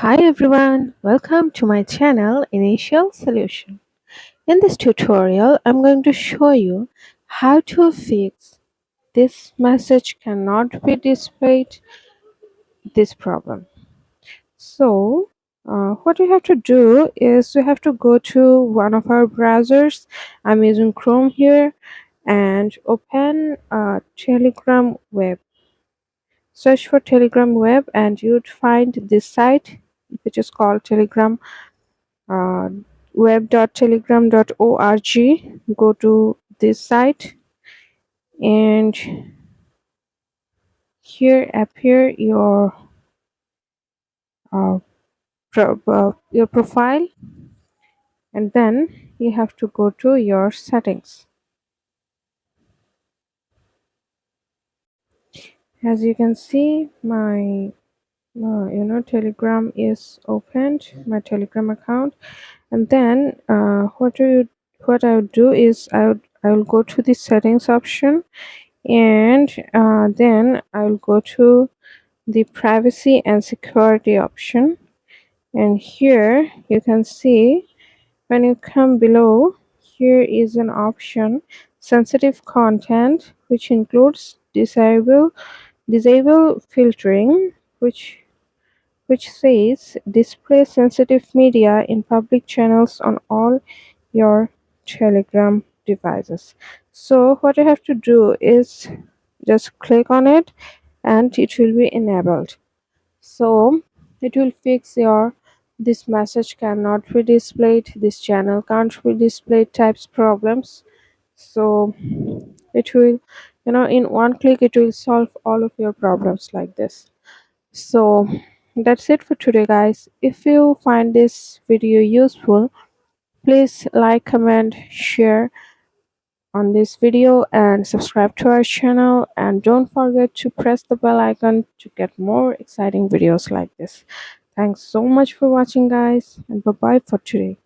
Hi everyone, welcome to my channel Initial Solution. In this tutorial, I'm going to show you how to fix this message cannot be displayed this problem. So, what you have to do is you have to go to one of our browsers. I'm using Chrome here and open Telegram web. Search for Telegram web and you'd find this site which is called Telegram uh, web.telegram.org. Go to this site and here appear uh, your profile, and then you have to go to your settings. As you can see, my Telegram is opened, my Telegram account, and then what I would do is I will go to the settings option, and then I will go to the privacy and security option, and here you can see when you come below, here is an option sensitive content, which includes disable filtering, which says display sensitive media in public channels on all your Telegram devices. So what you have to do is just click on it and it will be enabled. So it will fix your this message cannot be displayed, this channel can't be displayed types problems. So it will, in one click it will solve all of your problems like this. So that's it for today, guys. If you find this video useful, please like, comment, share on this video and subscribe to our channel, and don't forget to press the bell icon to get more exciting videos like this. Thanks so much for watching, guys, and bye bye for today.